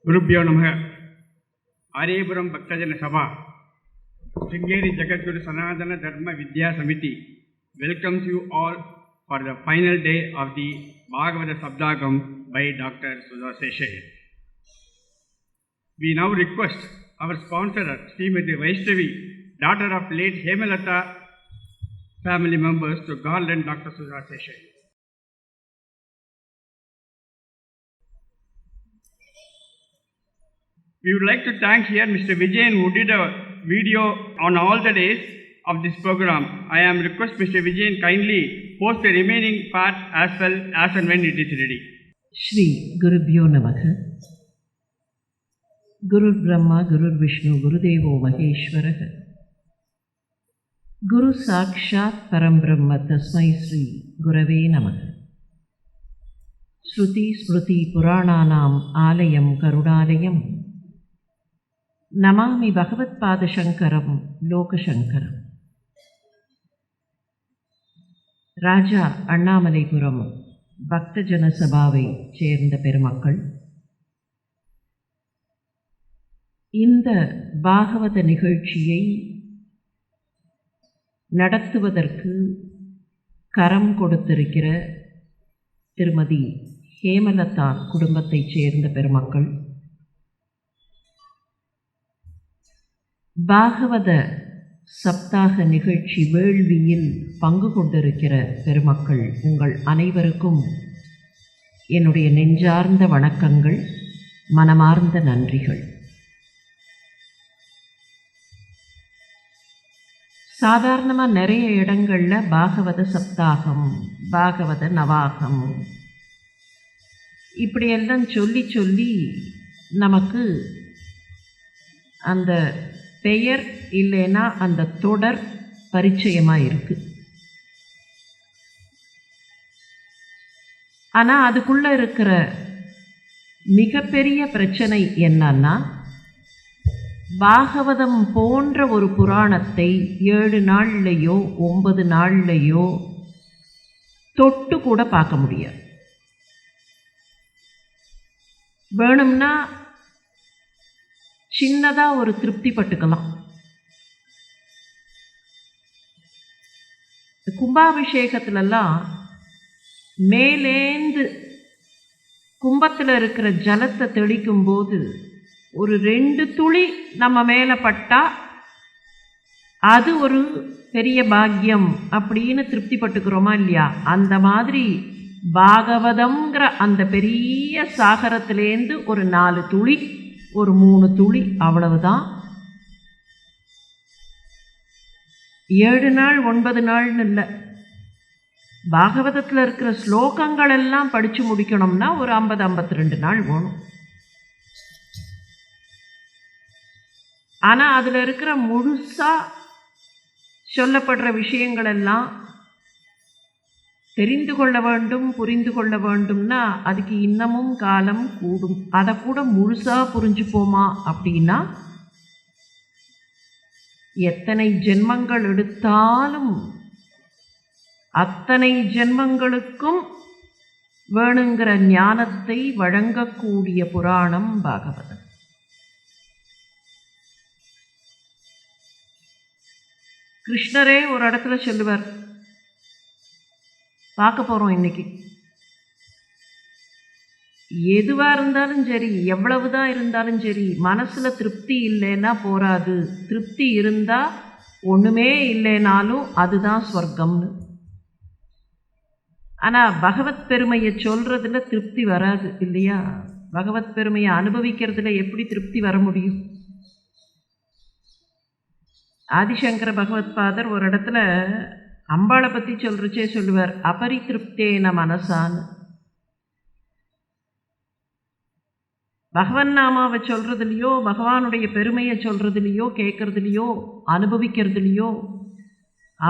गुरुभ्यो नमः। आर्यपुरम भक्तजन सभा Sringeri Jagadguru Sanatana Dharma Vidya Samiti welcomes you all for the final day of the Bhagavata Sabdagam by Dr. Sudha Seshaya. We now request our sponsor, Srimati Vaishnavi, daughter of late Hemalata family members, to garland Dr. Sudha Seshaya. We would like to thank here Mr. Vijayan, who did a video on all the days of this program. I am request Mr. Vijayan kindly post the remaining part as well as and when it is ready. Shri Gurubhyo Namaha. Guru Brahma, Guru Vishnu, Guru Devo Maheshwaraha. Guru Sakshat Param Brahma Tasmai Sri Gurave Namaha. Shruti Smruti Purananam Alayam Karunalayam. Namami Bhagavat Pada Shankaram Loka Shankaram. Raja Annamalapuram Bhaktajana Sabhavai சேர்ந்த பெருமக்கள், இந்த பாகவத நிகழ்ச்சியை நடத்துவதற்கு கரம் கொடுத்திருக்கிற திருமதி ஹேமலதா குடும்பத்தைச் சேர்ந்த பெருமக்கள், பாகவத சப்தாக நிகழ்ச்சி வேள்வியில் பங்கு கொண்டிருக்கிற பெருமக்கள், உங்கள் அனைவருக்கும் என்னுடைய நெஞ்சார்ந்த வணக்கங்கள், மனமார்ந்த நன்றிகள். சாதாரணமாக நிறைய இடங்களில் பாகவத சப்தாகம், பாகவத நவாகம் இப்படியெல்லாம் சொல்லி சொல்லி நமக்கு அந்த பெயர் இல்லைன்னா அந்த தொடர் பரிச்சயமாக இருக்குது. ஆனால் அதுக்குள்ளே இருக்கிற மிகப்பெரிய பிரச்சனை என்னன்னா, பாகவதம் போன்ற ஒரு புராணத்தை 7 நாள்லையோ 9 நாள்லையோ தொட்டு கூட பார்க்க முடியாது. வேணும்னா சின்னதாக ஒரு திருப்தி பட்டுக்கலாம். கும்பாபிஷேகத்திலலாம் மேலேந்து கும்பத்தில் இருக்கிற ஜலத்தை தெளிக்கும்போது ஒரு 2 துளி நம்ம மேலே பட்டா அது ஒரு பெரிய பாக்கியம் அப்படின்னு திருப்தி பட்டுக்கிறோமா இல்லையா? அந்த மாதிரி பாகவதம்ங்கிற அந்த பெரிய சாகரத்திலேருந்து ஒரு 4 துளி, ஒரு 3 துளி, அவ்வளவுதான். 7 நாள் 9 நாள்னு இல்லை, பாகவதத்தில் இருக்கிற ஸ்லோகங்கள் எல்லாம் படித்து முடிக்கணும்னா ஒரு 50-52 நாள் வேணும். ஆனால் அதில் இருக்கிற முழுசாக சொல்லப்படுற விஷயங்கள் எல்லாம் தெரிந்து கொள்ள வேண்டும், புரிந்து கொள்ள வேண்டும்னா அதுக்கு இன்னமும் காலம் கூடும். அதை கூட முழுசாக புரிஞ்சுப்போமா அப்படின்னா எத்தனை ஜென்மங்கள் எடுத்தாலும் அத்தனை ஜென்மங்களுக்கும் வேணுங்கிற ஞானத்தை வழங்கக்கூடிய புராணம் பாகவதம். கிருஷ்ணரே ஒரு இடத்துல சொல்லுவார், பார்க்க போகிறோம் இன்னைக்கு, எதுவாக இருந்தாலும் சரி, எவ்வளவுதான் இருந்தாலும் சரி, மனசில் திருப்தி இல்லைன்னா போராது, திருப்தி இருந்தால் ஒன்றுமே இல்லைனாலும் அதுதான் ஸ்வர்க்கம்னு. ஆனால் பகவத் பெருமையை சொல்கிறதுல திருப்தி வராது இல்லையா? பகவத் பெருமையை அனுபவிக்கிறதுல எப்படி திருப்தி வர முடியும்? ஆதிசங்கர பகவத் பாதர் ஒரு இடத்துல அம்பாளை பற்றி சொல்கிறச்சே சொல்லுவார், அபரிதிருப்தேன மனசான்னு. பகவன் நாமாவை சொல்கிறதுலையோ, பகவானுடைய பெருமையை சொல்கிறதுலையோ, கேட்குறதுலையோ, அனுபவிக்கிறதுலையோ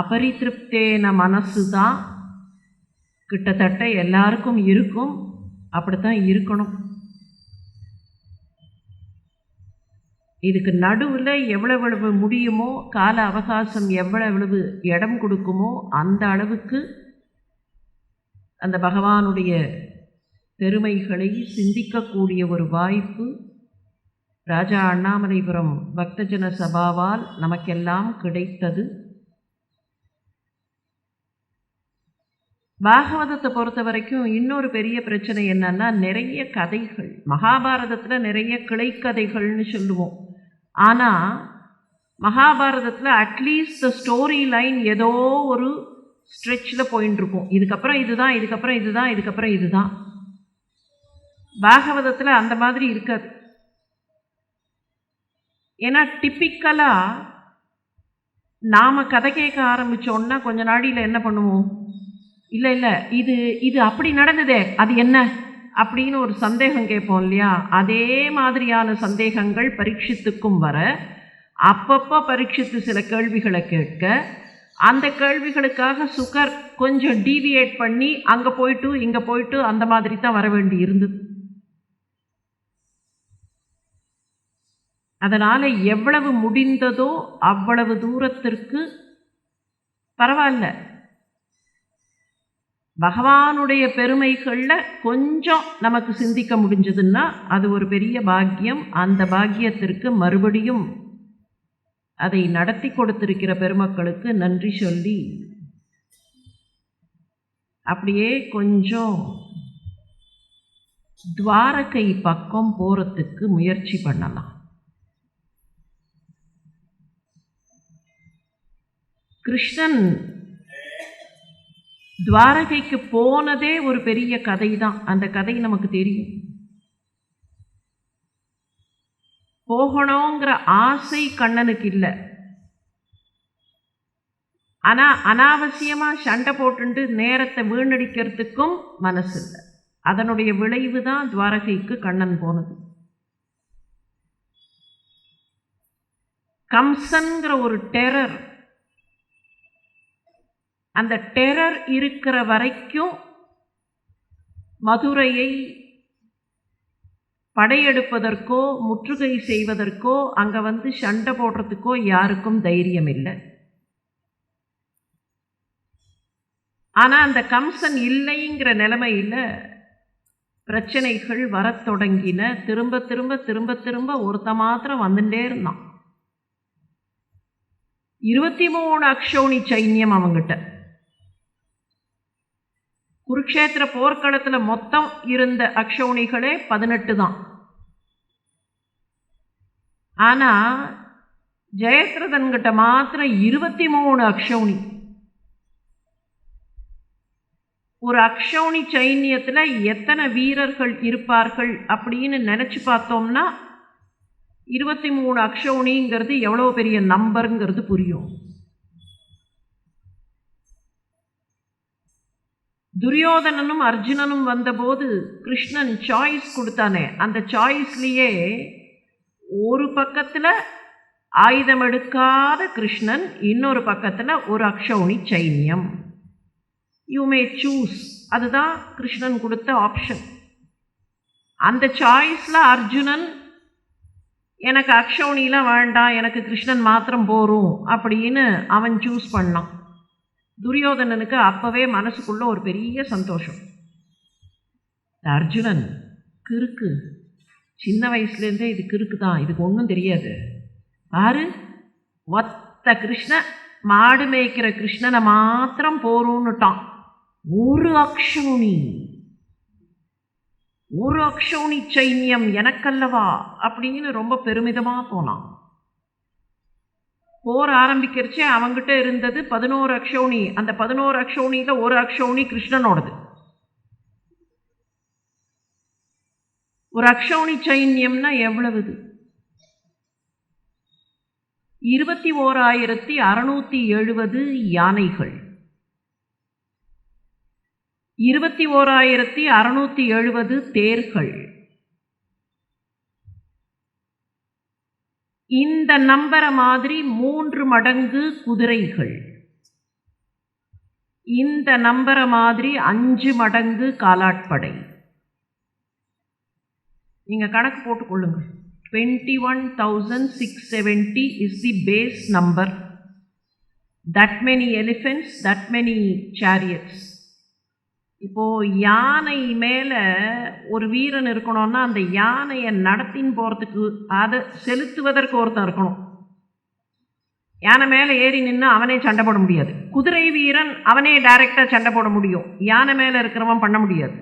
அபரிதிருப்தேன மனசு தான் கிட்டத்தட்ட எல்லாருக்கும் இருக்கும். அப்படித்தான் இருக்கணும். இதுக்கு நடுவில் எவ்வளவு முடியுமோ, கால அவகாசம் எவ்வளவு இடம் கொடுக்குமோ அந்த அளவுக்கு அந்த பகவானுடைய பெருமைகளை சிந்திக்கக்கூடிய ஒரு வாய்ப்பு ராஜா அண்ணாமலைபுரம் பக்தஜன சபாவால் நமக்கெல்லாம் கிடைத்தது. பாகவதத்தை பொறுத்த வரைக்கும் இன்னொரு பெரிய பிரச்சனை என்னன்னா, நிறைய கதைகள். மகாபாரதத்தில் நிறைய கிளைக்கதைகள்னு சொல்லுவோம். ஆனால் மகாபாரதத்தில் அட்லீஸ்ட் ஸ்டோரி லைன் ஏதோ ஒரு ஸ்ட்ரெச்சில் போயின்னு இருக்கும். இதுக்கப்புறம் இதுதான், இதுக்கப்புறம் இதுதான், இதுக்கப்புறம் இதுதான். பாகவதத்தில் அந்த மாதிரி இருக்காது. ஏன்னா டிப்பிக்கலாக நாம் கதை கேட்க ஆரம்பித்தோன்னா கொஞ்ச நாடியில் என்ன பண்ணுவோம், இல்லை இல்லை இது இது அப்படி நடந்ததே, அது என்ன அப்படின்னு ஒரு சந்தேகம் கேட்போம் இல்லையா? அதே மாதிரியான சந்தேகங்கள் பரீட்சித்துக்கும் வர, அப்பப்போ பரீட்சித்து சில கேள்விகளை கேட்க, அந்த கேள்விகளுக்காக சுகர் கொஞ்சம் டீவியேட் பண்ணி அங்கே போயிட்டு இங்கே போயிட்டு அந்த மாதிரி தான் வர வேண்டி இருந்தது. அதனால் எவ்வளவு முடிந்ததோ அவ்வளவு தூரத்திற்கு பரவாயில்ல, பகவானுடைய பெருமைகளில் கொஞ்சம் நமக்கு சிந்திக்க முடிஞ்சதுன்னா அது ஒரு பெரிய பாக்கியம். அந்த பாக்கியத்திற்கு மறுபடியும் அதை நடத்தி கொடுத்திருக்கிற பெருமக்களுக்கு நன்றி சொல்லி அப்படியே கொஞ்சம் துவாரகை பக்கம் போகிறதுக்கு முயற்சி பண்ணலாம். கிருஷ்ணன் துவாரகைக்கு போனதே ஒரு பெரிய கதை தான். அந்த கதை நமக்கு தெரியும். போகணுங்கிற ஆசை கண்ணனுக்கு இல்லை. ஆனால் அனாவசியமாக சண்டை போட்டுண்டு நேரத்தை வீணடிக்கிறதுக்கும் மனசு இல்லை. அதனுடைய விளைவு தான் துவாரகைக்கு கண்ணன் போனது. கம்சன்கிற ஒரு டெரர், அந்த டெரர் இருக்கிற வரைக்கும் மதுரையை படையெடுப்பதற்கோ முற்றுகை செய்வதற்கோ அங்கே சண்டை போடுறதுக்கோ யாருக்கும் தைரியம் இல்லை. ஆனால் அந்த கம்சன் இல்லைங்கிற நிலைமையில் பிரச்சனைகள் வரத் தொடங்கின. திரும்ப திரும்ப திரும்ப திரும்ப ஒருத்த மாத்திரம் வந்துட்டே இருந்தான். 23 அக்ஷௌணி சைன்யம் அவங்கிட்ட. குருக்ஷேத்திர போர்க்களத்தில் மொத்தம் இருந்த அக்ஷௌணிகளே 18 தான். ஆனால் ஜெயத்ரதன்கிட்ட மாத்திரம் 23 அக்ஷௌணி. ஒரு அக்ஷௌணி சைன்யத்தில் எத்தனை வீரர்கள் இருப்பார்கள் அப்படின்னு நினச்சி பார்த்தோம்னா 23 அக்ஷௌணிங்கிறது எவ்வளோ பெரிய நம்பருங்கிறது புரியும். துரியோதனனும் அர்ஜுனனும் வந்தபோது கிருஷ்ணன் சாய்ஸ் கொடுத்தானே, அந்த சாய்ஸ்லேயே ஒரு பக்கத்தில் ஆயுதம் எடுக்காத கிருஷ்ணன், இன்னொரு பக்கத்தில் ஒரு அக்ஷௌணி சைன்யம். யூ மே சூஸ், அதுதான் கிருஷ்ணன் கொடுத்த ஆப்ஷன். அந்த சாய்ஸில் அர்ஜுனன் எனக்கு அக்ஷௌணிலாம் வேண்டாம், எனக்கு கிருஷ்ணன் மாத்திரம் போரும் அப்படின்னு அவன் சூஸ் பண்ணான். துரியோதனனுக்கு அப்போவே மனசுக்குள்ள ஒரு பெரிய சந்தோஷம். அர்ஜுனன் கிறுக்கு, சின்ன வயசுலேருந்தே இது கிறுக்கு தான், இதுக்கு ஒன்றும் தெரியாது. பாரு, ஒத்த கிருஷ்ண மாடு மேய்க்கிற கிருஷ்ணனை மாத்திரம் போருன்னுட்டான். ஒரு அக்ஷௌணி சைன்யம் எனக்கல்லவா அப்படின்னு ரொம்ப பெருமிதமாக போனான். போர் ஆரம்பிக்கிறச்சே அவங்கிட்ட இருந்தது 11 அக்ஷௌணி. அந்த 11 அக்ஷௌணியில் ஒரு அக்ஷௌணி கிருஷ்ணனோடது. ஒரு அக்ஷௌணி சைன்யம்னா எவ்வளவுது? 21,670 யானைகள், 21,670 தேர்கள். இந்த நம்பரை மாதிரி 3 மடங்கு குதிரைகள், இந்த நம்பரை மாதிரி 5 மடங்கு காலாட்படை. நீங்கள் கணக்கு போட்டுக்கொள்ளுங்கள். 21,670 is the base number. That many elephants, that many chariots. இப்போது யானை மேலே ஒரு வீரன் இருக்கணும்னா அந்த யானையை நடத்தின்னு போகிறதுக்கு அதை செலுத்துவதற்கு ஒருத்தன் இருக்கணும். யானை மேலே ஏறி நின்று அவனே சண்டை போட முடியாது. குதிரை வீரன் அவனே டைரெக்டாக சண்டை போட முடியும், யானை மேலே இருக்கிறவன் பண்ண முடியாது.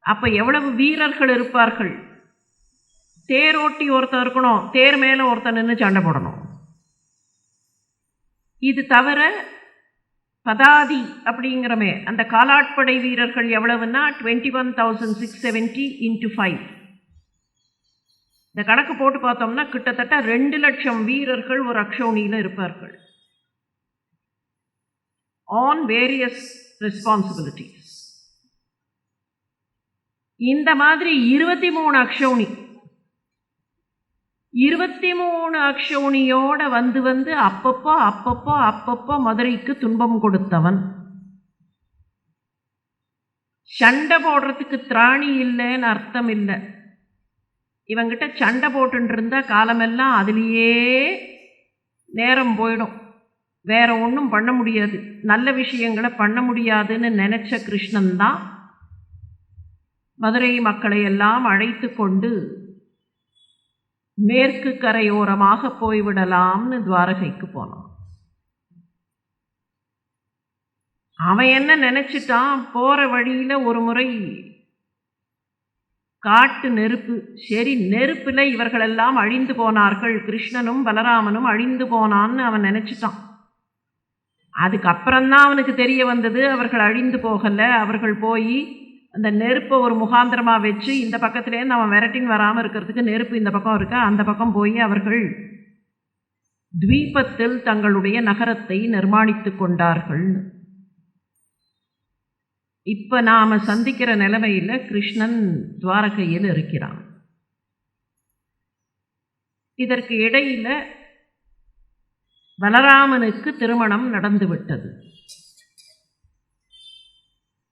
அப்போ எவ்வளவு வீரர்கள் இருப்பார்கள். தேரோட்டி ஒருத்தன் இருக்கணும், தேர் மேலே ஒருத்தன் நின்று சண்டை போடணும். இது தவிர பதாதி அப்படிங்கிறமே அந்த காலாட்படை வீரர்கள் எவ்வளவுன்னா 21,670 × 5. இந்த கணக்கு போட்டு பார்த்தோம்னா கிட்டத்தட்ட 2 லட்சம் வீரர்கள் ஒரு அக்ஷௌனியில் இருப்பார்கள். On various responsibilities. இந்த மாதிரி 23 அக்ஷௌனி 23 அக்ஷௌனியோட வந்து அப்பப்போ மதுரைக்கு துன்பம் கொடுத்தவன். சண்டை போடுறதுக்கு திராணி இல்லைன்னு அர்த்தம் இல்லை. இவங்கிட்ட சண்டை போட்டுட்டு இருந்தால் காலமெல்லாம் அதுலேயே நேரம் போயிடும், வேற ஒன்றும் பண்ண முடியாது, நல்ல விஷயங்களை பண்ண முடியாதுன்னு நினச்ச கிருஷ்ணன் தான் மதுரை மக்களை எல்லாம் அழைத்து கொண்டு மேற்கு கரையோரமாக போய்விடலாம்னு துவாரகைக்கு போனான். அவன் என்ன நினச்சிட்டான், போகிற வழியில் ஒரு முறை காட்டு நெருப்பு. சரி, நெருப்பில் இவர்களெல்லாம் அழிந்து போனார்கள், கிருஷ்ணனும் பலராமனும் அழிந்து போனான்னு அவன் நினச்சிட்டான். அதுக்கப்புறம்தான் அவனுக்கு தெரிய வந்தது அவர்கள் அழிந்து போகலை. அவர்கள் போய் அந்த நெருப்பை ஒரு முகாந்திரமாக வச்சு இந்த பக்கத்துலேருந்து அவன் விரட்டின்னு வராமல் இருக்கிறதுக்கு நெருப்பு இந்த பக்கம் இருக்க, அந்த பக்கம் போய் அவர்கள் துவீபத்தில் தங்களுடைய நகரத்தை நிர்மாணித்து கொண்டார்கள். இப்போ நாம் சந்திக்கிற நிலைமையில் கிருஷ்ணன் துவாரகையில் இருக்கிறான். இதற்கு இடையில் பலராமனுக்கு திருமணம் நடந்துவிட்டது.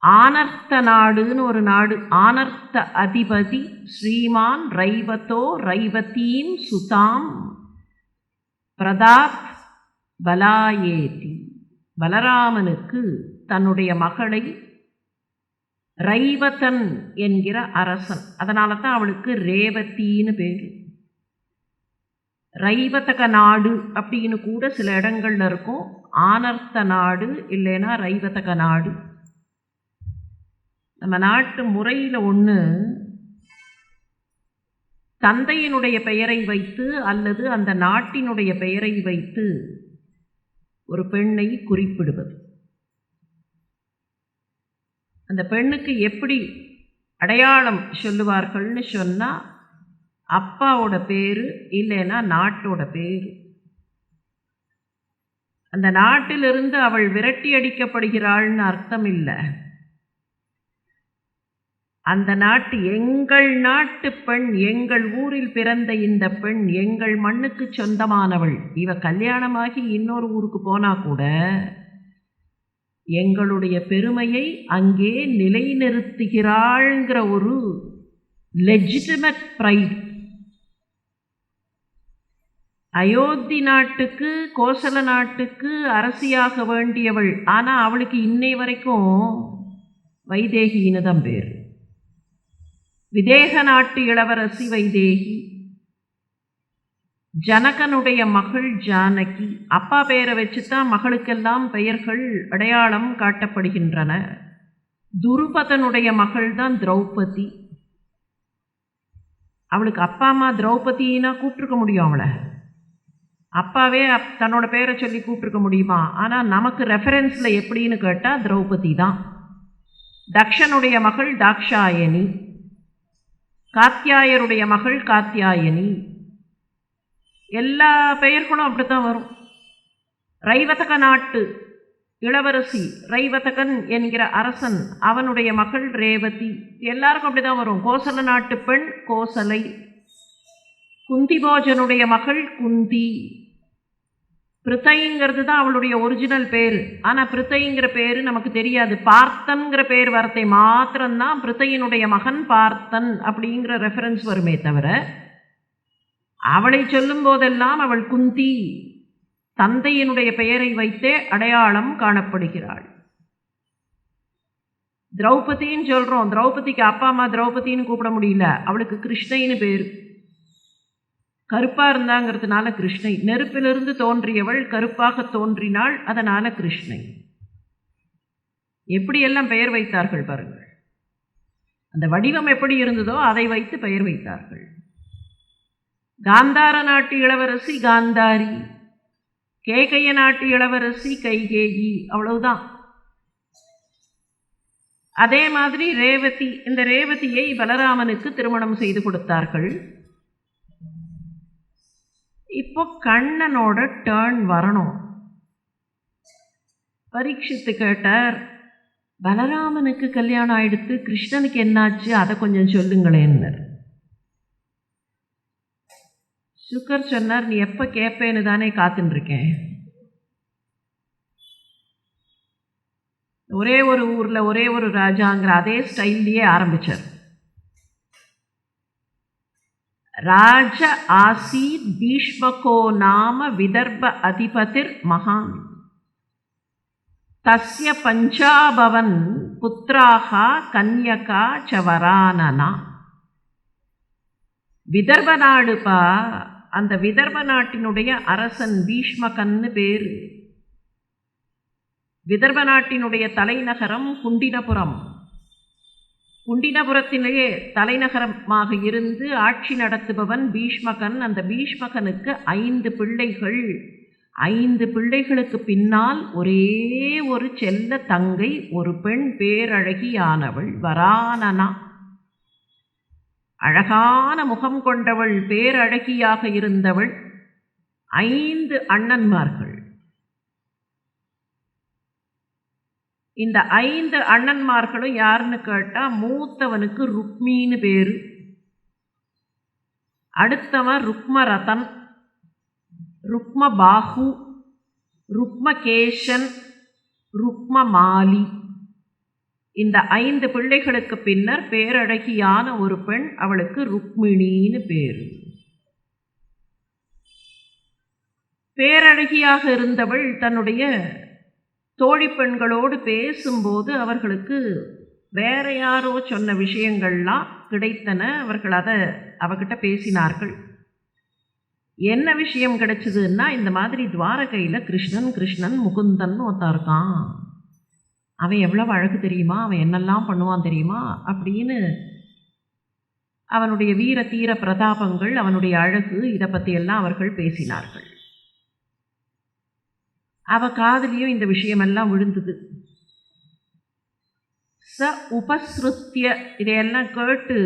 ஆனர்த்த நாடுன்னு ஒரு நாடு. ஆனர்த்த அதிபதி ஸ்ரீமான் ரைவதோ ரைவதீம் சுதாம் பிரதாப் பலாயேதி. பலராமனுக்கு தன்னுடைய மகளை ரைவதன் என்கிற அரசன், அதனால தான் அவளுக்கு ரேவதின்னு பேர். ரைவதக நாடு அப்படின்னு கூட சில இடங்கள்ல இருக்கும். ஆனர்த்த நாடு இல்லைன்னா ரைவதக நாடு. நம்ம நாட்டு முறையில் ஒன்று, தந்தையினுடைய பெயரை வைத்து அல்லது அந்த நாட்டினுடைய பெயரை வைத்து ஒரு பெண்ணை குறிப்பிடுவது. அந்த பெண்ணுக்கு எப்படி அடையாளம் சொல்லுவார்கள்னு சொன்னால், அப்பாவோட பேர் இல்லைன்னா நாட்டோட பேர். அந்த நாட்டிலிருந்து அவள் விரட்டி அடிக்கப்படுகிறாள்னு அர்த்தம் இல்லை. அந்த நாட்டு எங்கள் நாட்டு பெண், எங்கள் ஊரில் பிறந்த இந்த பெண் எங்கள் மண்ணுக்கு சொந்தமானவள். இவ கல்யாணமாகி இன்னொரு ஊருக்கு போனா கூட எங்களுடைய பெருமையை அங்கே நிலைநிறுத்துகிறாள்ங்கிற ஒரு லெஜிட்டிமேட் ப்ரைட். அயோத்தி நாட்டுக்கு கோசல நாட்டுக்கு அரசியாக வேண்டியவள், ஆனால் அவளுக்கு இன்னை வரைக்கும் வைதேகின்னு தான் பேர். விதேக நாட்டு இளவரசி வைதேகி. ஜனகனுடைய மகள் ஜானகி. அப்பா பெயரை வச்சுத்தான் மகளுக்கெல்லாம் பெயர்கள் அடையாளம் காட்டப்படுகின்றன. துருபதனுடைய மகள் தான் திரௌபதி. அவளுக்கு அப்பா அம்மா திரௌபதினா கூப்பிட்டுருக்க முடியும், அவளை அப்பாவே தன்னோட பேரை சொல்லி கூப்பிட்டுருக்க முடியுமா? ஆனால் நமக்கு ரெஃபரன்ஸில் எப்படின்னு கேட்டால் திரௌபதி தான். தக்ஷனுடைய மகள் தாக்ஷாயணி, காத்தியாயருடைய மகள் காத்தியாயனி. எல்லா பெயர்களும் அப்படித்தான் வரும். ரைவதக நாட்டு இளவரசி ரைவதகன் என்கிற அரசன், அவனுடைய மகள் ரேவதி. எல்லாருக்கும் அப்படி தான் வரும். கோசல நாட்டு பெண் கோசலை. குந்திபோஜனுடைய மகள் குந்தி. பிருத்தைங்கிறது தான் அவளுடைய ஒரிஜினல் பேர். ஆனால் பிருத்தைங்கிற பேர் நமக்கு தெரியாது. பார்த்தன்கிற பேர் வரத்தை மாத்திரம்தான் பிருத்தையினுடைய மகன் பார்த்தன் அப்படிங்கிற ரெஃபரன்ஸ் வருமே தவிர, அவளை சொல்லும் போதெல்லாம் அவள் குந்தி, தந்தையினுடைய பெயரை வைத்தே அடையாளம் காணப்படுகிறாள். திரௌபதின்னு சொல்கிறோம். திரௌபதிக்கு அப்பா அம்மா திரௌபதின்னு கூப்பிட முடியல, அவளுக்கு கிருஷ்ணைன்னு பேர். கருப்பாக இருந்தாங்கிறதுனால கிருஷ்ணை. நெருப்பிலிருந்து தோன்றியவள் கருப்பாக தோன்றினாள், அதனால் கிருஷ்ணை. எப்படியெல்லாம் பெயர் வைத்தார்கள் பாருங்கள். அந்த வடிவம் எப்படி இருந்ததோ அதை வைத்து பெயர் வைத்தார்கள். காந்தார நாட்டு இளவரசி காந்தாரி, கேகய நாட்டு இளவரசி கைகேயி, அவ்வளவுதான். அதே மாதிரி ரேவதி, இந்த ரேவதியை பலராமனுக்கு திருமணம் செய்து கொடுத்தார்கள். இப்போ கண்ணனோட டர்ன் வரணும். பரீட்சித்து கேட்டார், பலராமனுக்கு கல்யாணம் ஆயிடுத்து, கிருஷ்ணனுக்கு என்னாச்சு, அதை கொஞ்சம் சொல்லுங்களேன்னு. சுக்கர் சொன்னார், நீ எப்போ கேட்பேன்னு தானே காத்துருக்கேன். ஒரே ஒரு ஊரில் ஒரே ஒரு ராஜாங்கிற அதே ஸ்டைல்லையே ஆரம்பித்தார். ராஜ ஆசீத் பீஷ்மகோ நாம விதர்ப அதிபதிர் மகான் தஸ்ய பஞ்சாபவன் புத்ராஹா கன்யகா சவரானனா. விதர்ப நாடுப்பா, அந்த விதர்ப நாட்டினுடைய அரசன் பீஷ்மகன்னு பேர். விதர்ப நாட்டினுடைய தலைநகரம் குண்டினபுரம். குண்டினபுரத்திலேயே தலைநகரமாக இருந்து ஆட்சி நடத்துபவன் பீஷ்மகன். அந்த பீஷ்மகனுக்கு 5 பிள்ளைகள். 5 பிள்ளைகளுக்கு பின்னால் ஒரே ஒரு செல்ல தங்கை, ஒரு பெண், பேரழகியானவள் வரானனா. அழகான முகம் கொண்டவள், பேரழகியாக இருந்தவள். 5 அண்ணன்மார்கள். இந்த 5 அண்ணன்மார்களும் யாருன்னு கேட்டால், மூத்தவனுக்கு ருக்மின்னு பேர், அடுத்தவன் ருக்மரதன், ருக்மபாகு, ருக்மகேசன், ருக்மமாலி. இந்த 5 பிள்ளைகளுக்கு பின்னர் பேரழகியான ஒரு பெண், அவளுக்கு ருக்மிணின்னு பேர். பேரழகியாக இருந்தவள் தன்னுடைய தோழி பெண்களோடு பேசும்போது அவர்களுக்கு வேற யாரோ சொன்ன விஷயங்கள்லாம் கிடைத்தன. அவர்கள் அதை அவகிட்ட பேசினார்கள். என்ன விஷயம் கிடைச்சதுன்னா, இந்த மாதிரி துவாரகையில் கிருஷ்ணன் முகுந்தன் ஒருத்தன் இருக்கான், அவன் எவ்வளவு அழகு தெரியுமா, அவன் என்னெல்லாம் பண்ணுவான் தெரியுமா அப்படின்னு அவனுடைய வீர தீர பிரதாபங்கள், அவனுடைய அழகு, இதை பற்றியெல்லாம் அவர்கள் பேசினார்கள். அவ காதலியும் இந்த விஷயமெல்லாம் விழுந்தது. ச உபஸ்ருத்திய, இதையெல்லாம் கேட்டு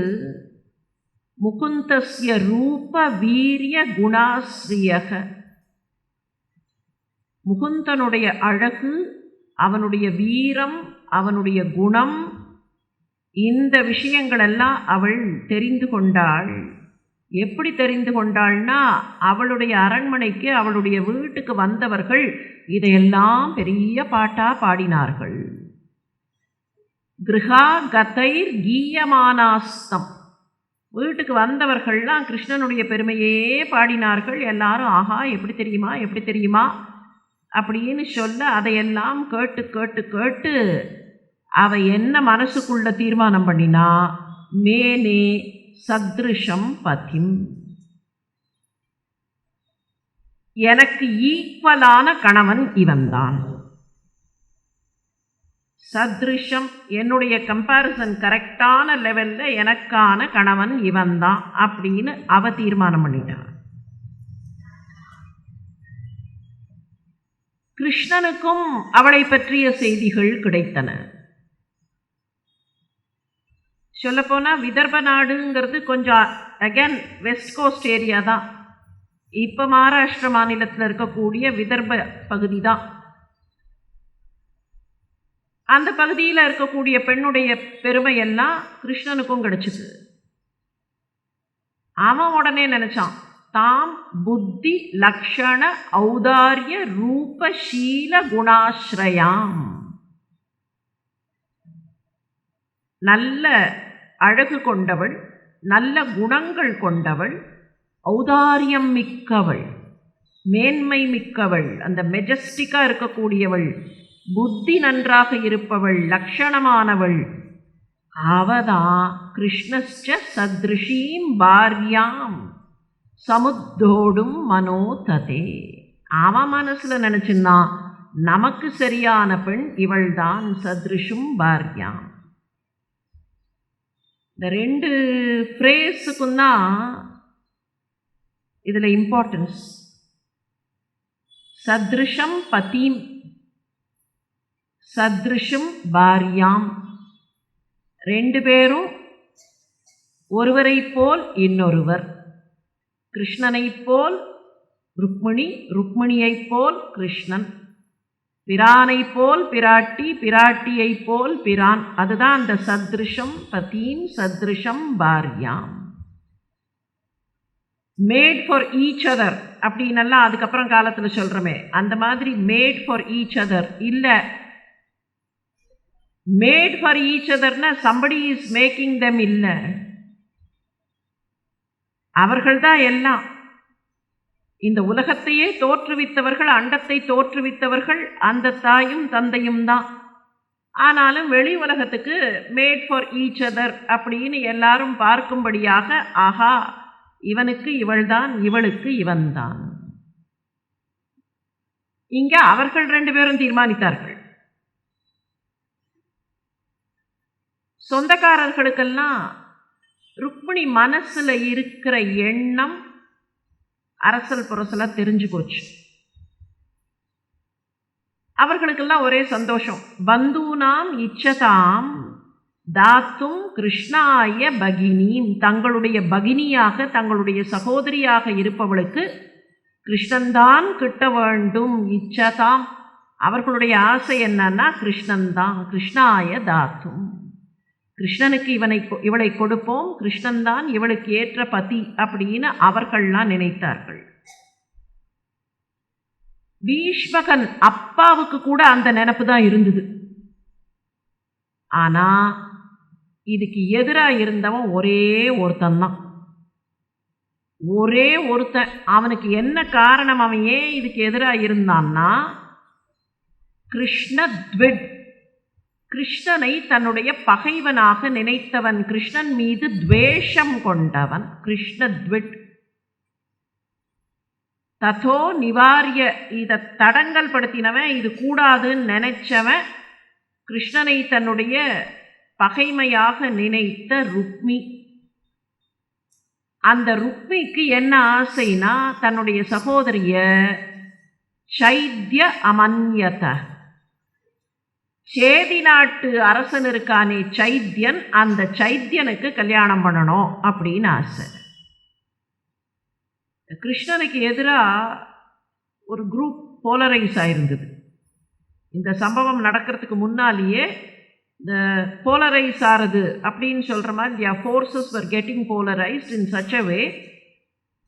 முகுந்தஸ்ய ரூப வீரிய குணாஸ்ரியக, முகுந்தனுடைய அழகு, அவனுடைய வீரம், அவனுடைய குணம், இந்த விஷயங்களெல்லாம் அவள் தெரிந்து கொண்டாள். எப்படி தெரிந்து கொண்டாள்னா, அவளுடைய அரண்மனைக்கு, அவளுடைய வீட்டுக்கு வந்தவர்கள் இதையெல்லாம் பெரிய பாட்டா பாடினார்கள். கிருஹா கதைர் கீயமானாஸ்தம், வீட்டுக்கு வந்தவர்கள்லாம் கிருஷ்ணனுடைய பெருமையே பாடினார்கள். எல்லாரும் ஆஹா எப்படி தெரியுமா எப்படி தெரியுமா அப்படின்னு சொல்ல, அதையெல்லாம் கேட்டு கேட்டு கேட்டு அவ என்ன மனசுக்குள்ள தீர்மானம் பண்ணினா, மேனே சத்ருஷம் பதிம், எனக்கு ஈக்குவலான கணவன் இவன்தான். சத்ருஷம், என்னுடைய கம்பேரிசன் கரெக்டான லெவல்ல எனக்கான கணவன் இவன்தான் அப்படின்னு அவ தீர்மானம் பண்ணிட்டான். கிருஷ்ணனுக்கும் அவளை பற்றிய செய்திகள் கிடைத்தன. சொல்லப்போனால் விதர்ப நாடுங்கிறது கொஞ்சம் அகேன் வெஸ்ட் கோஸ்ட் ஏரியா தான். இப்போ மகாராஷ்டிர மாநிலத்தில் இருக்கக்கூடிய விதர்ப பகுதி தான். அந்த பகுதியில் இருக்கக்கூடிய பெண்ணுடைய பெருமையெல்லாம் கிருஷ்ணனுக்கும் கிடைச்சிது. அவன் உடனே நினைச்சான், தாம் புத்தி லக்ஷண ஔதாரிய ரூபசீல குணாஸ்ரயாம், நல்ல அழகு கொண்டவள், நல்ல குணங்கள் கொண்டவள், ஔதாரியம் மிக்கவள், மேன்மை மிக்கவள், அந்த மெஜஸ்டிக்காக இருக்கக்கூடியவள், புத்தி நன்றாக இருப்பவள், லக்ஷணமானவள், அவதான் கிருஷ்ணஸ்ச சத்ருஷீம் பாரியாம் சமுத்தோடும் மனோததே. அவன் மனசுல நினைச்சுன்னா நமக்கு சரியான பெண் இவள்தான் சத்ருஷும் பாரியாம். இந்த ரெண்டு ஃப்ரேஸுக்கும் தான் இதில் இம்பார்ட்டன்ஸ். சத்ருஷம் பதீம், சத்ருஷும் பாரியாம். ரெண்டு பேரும் ஒருவரை போல் இன்னொருவர். கிருஷ்ணனைப் போல் ருக்மிணி, ருக்மிணியைப் போல் கிருஷ்ணன், பிரானைப் போல் பிராட்டி, பிராட்டியைப் போல் பிரான். அதுதான் அந்த சத்ருஷம் பதீம் சத்ருஷம் பாரியாம். மேட் ஃபார் ஈச் அதர் அப்படின்னெல்லாம் அதுக்கப்புறம் காலத்தில் சொல்கிறோமே, அந்த மாதிரி மேட் ஃபார் ஈச் அதர் இல்லை. மேட் ஃபார் ஈச் அதர்னா சம்படி இஸ் மேக்கிங் தெம் இல்லை, அவர்கள்தான் எல்லாம். இந்த உலகத்தையே தோற்றுவித்தவர்கள், அண்டத்தை தோற்றுவித்தவர்கள் அந்த தாயும் தந்தையும் தான். ஆனாலும் வெளி உலகத்துக்கு மேட் ஃபார் ஈச் அதர் அப்படின்னு எல்லாரும் பார்க்கும்படியாக, ஆஹா இவனுக்கு இவள்தான், இவளுக்கு இவன்தான். இங்க அவர்கள் ரெண்டு பேரும் தீர்மானித்தார்கள். சொந்தக்காரர்களுக்கெல்லாம் ருக்மிணி மனசுல இருக்கிற எண்ணம் அரசல் புரசலா தெரிஞ்சு போச்சு. அவர்களுக்கெல்லாம் ஒரே சந்தோஷம். பந்தூனாம் இச்சதாம் தாத்தும் கிருஷ்ணாய பகினீம், தங்களுடைய பகினியாக தங்களுடைய சகோதரியாக இருப்பவளுக்கு கிருஷ்ணன்தான் கிட்ட வேண்டும். இச்சதாம், அவர்களுடைய ஆசை என்னன்னா கிருஷ்ணன்தான். கிருஷ்ணாய தாத்தும், கிருஷ்ணனுக்கு இவளை கொடுப்போம், கிருஷ்ணன்தான் இவளுக்கு ஏற்ற பதி அப்படின்னு அவர்கள்லாம் நினைத்தார்கள். பீஷ்மகன் அப்பாவுக்கு கூட அந்த நினைப்பு தான் இருந்தது. ஆனா இதுக்கு எதிராக இருந்தவன் ஒரே ஒருத்தன் தான், ஒரே ஒருத்தன். அவனுக்கு என்ன காரணம், அவன் ஏன் இதுக்கு எதிராக இருந்தான்னா கிருஷ்ணத்விட், கிருஷ்ணனை தன்னுடைய பகைவனாக நினைத்தவன், கிருஷ்ணன் மீது துவேஷம் கொண்டவன். கிருஷ்ணத்விட் ததோ நிவாரிய, இதை தடங்கல் படுத்தினவன், இது கூடாதுன்னு நினைச்சவன், கிருஷ்ணனை தன்னுடைய பகைமையாக நினைத்த ருக்மி. அந்த ருக்மிக்கு என்ன ஆசைனா தன்னுடைய சகோதரிய சைத்ய அமன்யத, சேதி நாட்டு அரசன் இருக்கானே சைத்யன், அந்த சைத்யனுக்கு கல்யாணம் பண்ணணும் அப்படின்னு ஆசை. கிருஷ்ணனுக்கு எதிராக ஒரு குரூப் போலரைஸ் ஆயிருந்தது. இந்த சம்பவம் நடக்கிறதுக்கு முன்னாலேயே இந்த போலரைஸ் ஆறுது அப்படின்னு சொல்கிற மாதிரி their forces were getting polarized in such a way.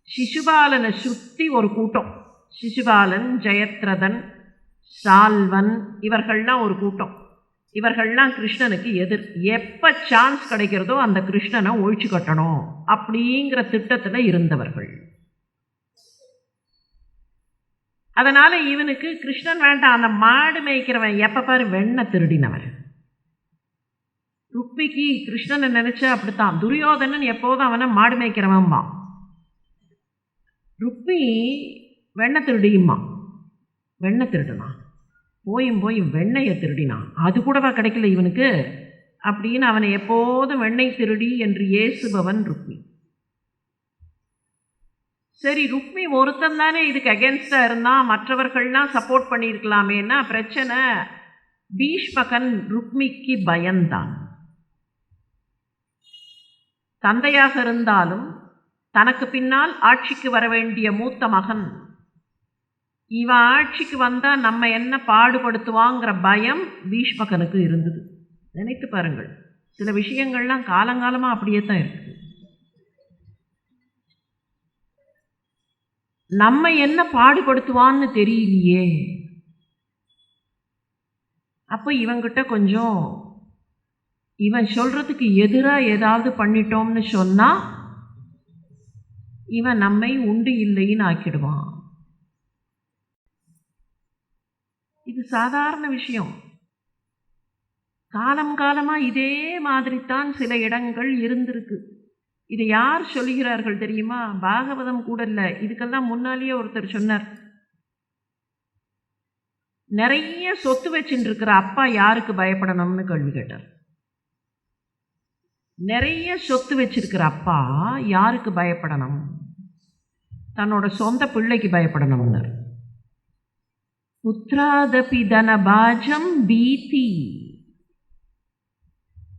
சிசுபாலனை சுற்றி ஒரு கூட்டம், சிசுபாலன், ஜெயத்ரதன், சால்வன், இவர்கள்லாம் ஒரு கூட்டம். இவர்கள்லாம் கிருஷ்ணனுக்கு எதிர். எப்போ சான்ஸ் கிடைக்கிறதோ அந்த கிருஷ்ணனை ஒழிச்சு கட்டணும் அப்படிங்கிற திட்டத்தில் இருந்தவர்கள். அதனால் இவனுக்கு கிருஷ்ணன் வேண்டாம், அந்த மாடு மேய்க்கிறவன் எப்போ பாரு வெண்ணை திருடினவன். ருக்மிக்கு கிருஷ்ணனை நினச்சா அப்படித்தான். துரியோதனன் எப்போதும் அவனை மாடு மேய்க்கிறவன்மா, ருக்மி வெண்ணை திருடியுமா. வெண்ணை திருடினான், போய் வெண்ணையை திருடினான், அது கூடவா கிடைக்கல இவனுக்கு அப்படின்னு அவனை எப்போதும் வெண்ணெய் திருடி என்று ஏசுபவன் ருக்மி. சரி, ருக்மி ஒருத்தன் தானே இதுக்கு அகேன்ஸ்டாக இருந்தான், மற்றவர்கள்லாம் சப்போர்ட் பண்ணியிருக்கலாமேன்னா பிரச்சனை. பீஷ்மகன் ருக்மிக்கு பயந்தான். தந்தையாக இருந்தாலும் தனக்கு பின்னால் ஆட்சிக்கு வர வேண்டிய மூத்த மகன், இவன் ஆட்சிக்கு வந்தால் நம்ம என்ன பாடுபடுத்துவாங்கிற பயம் பீஷ்மகனுக்கு இருந்தது. நினைத்து பாருங்கள், சில விஷயங்கள்லாம் காலங்காலமாக அப்படியே தான் இருக்குது. நம்ம என்ன பாடுபடுத்துவான்னு தெரியலையே, அப்போ இவங்கிட்ட கொஞ்சம் இவன் சொல்கிறதுக்கு எதிராக ஏதாவது பண்ணிட்டோம்னு சொன்னால் இவன் நம்மை உண்டு இல்லைன்னு ஆக்கிடுவான். இது சாதாரண விஷயம். காலம் காலமாக இதே மாதிரி தான் சில இடங்கள் இருந்திருக்கு. இதை யார் சொல்லுகிறார்கள் தெரியுமா? பாகவதம் கூட இல்லை, இதுக்கெல்லாம் முன்னாலேயே ஒருத்தர் சொன்னார். நிறைய சொத்து வச்சுட்டு இருக்கிற அப்பா யாருக்கு பயப்படணும்னு கேள்வி கேட்டார். நிறைய சொத்து வச்சிருக்கிற அப்பா யாருக்கு பயப்படணும்? தன்னோட சொந்த பிள்ளைக்கு பயப்படணும்னார். புத்ராதபி தனபாஜம் பீதி.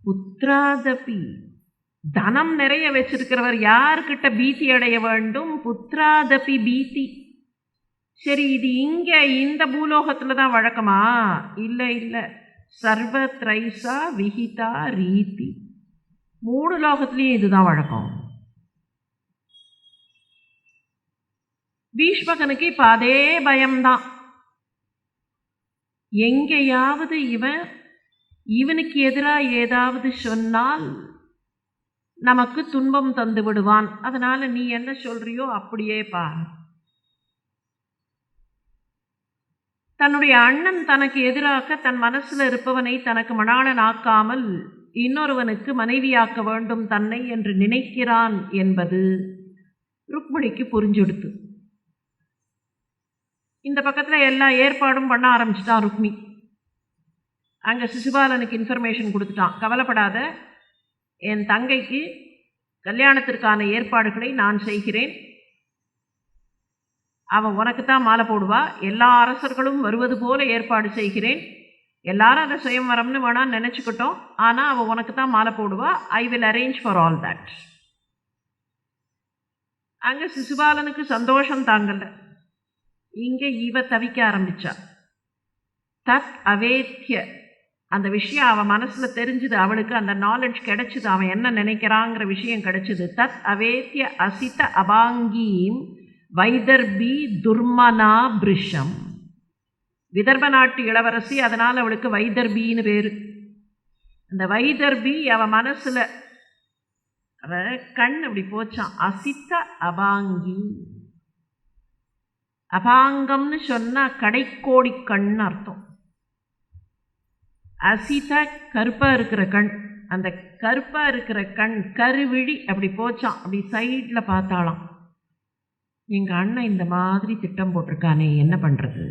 புத்ராதபி, தனம் நிறைய வச்சிருக்கிறவர் யாருக்கிட்ட பீதி அடைய வேண்டும்? புத்ராதபி பீதி. சரி, இது இங்கே இந்த பூலோகத்தில் தான் வழக்கமா? இல்லை இல்லை, சர்வத்ரைசா விஹிதா ரீதி. 3 லோகத்துலேயும் இதுதான் வழக்கம். பீஷ்மகனுக்கு இப்போ அதே பயம்தான். எங்கேயாவது இவனுக்கு எதிராக ஏதாவது சொன்னால் நமக்கு துன்பம் தந்து விடுவான். அதனால் நீ என்ன சொல்றியோ அப்படியே பா. தன்னுடைய அண்ணன் தனக்கு எதிராக தன் மனசில் இருப்பவனை தனக்கு மணாளன் ஆக்காமல் இன்னொருவனுக்கு மனைவியாக்க வேண்டும் தன்னை என்று நினைக்கிறான் என்பது ருக்மிணிக்கு புரிஞ்சுடுத்து. இந்த பக்கத்தில் எல்லா ஏற்பாடும் பண்ண ஆரம்பிச்சிட்டான் ருக்மி. அங்கே சிசுபாலனுக்கு இன்ஃபர்மேஷன் கொடுத்துட்டான், கவலைப்படாத, என் தங்கைக்கு கல்யாணத்திற்கான ஏற்பாடுகளை நான் செய்கிறேன், அவன் உனக்கு தான் மாலை போடுவா, எல்லா அரசர்களும் வருவது போல ஏற்பாடு செய்கிறேன், எல்லாரும் அதை சுயம்வரம்னு வேணான்னு நினச்சிக்கிட்டோம், ஆனால் அவள் உனக்கு தான் மாலை போடுவா, I will arrange for all that. அங்கே சிசுபாலனுக்கு சந்தோஷம் தாங்கலை. இங்கே இவ தவிக்க ஆரம்பிச்சா. தத் அவேத்திய, அந்த விஷயம் அவன் மனசில் தெரிஞ்சுது, அவளுக்கு அந்த நாலேஜ் கிடைச்சிது, அவன் என்ன நினைக்கிறாங்கிற விஷயம் கிடைச்சிது. தத் அவேத்திய அசித அபாங்கீம் வைதர்பி துர்மனா பிருஷம். விதர்ப நாட்டு இளவரசி, அதனால் அவளுக்கு வைதர்பின்னு பேர். அந்த வைதர்பி அவன் மனசில், அவ கண் அப்படி போச்சான். அசித்த அபாங்கி, அபாங்கம்னு சொன்னால் கடைக்கோடி கண் அர்த்தம். அசித கருப்பாக இருக்கிற கண், அந்த கருப்பாக இருக்கிற கண் கருவிழி அப்படி போச்சான். அப்படி சைடில் பார்த்தாலாம், எங்கள் அண்ணன் இந்த மாதிரி திட்டம் போட்டிருக்கானே, என்ன பண்ணுறது?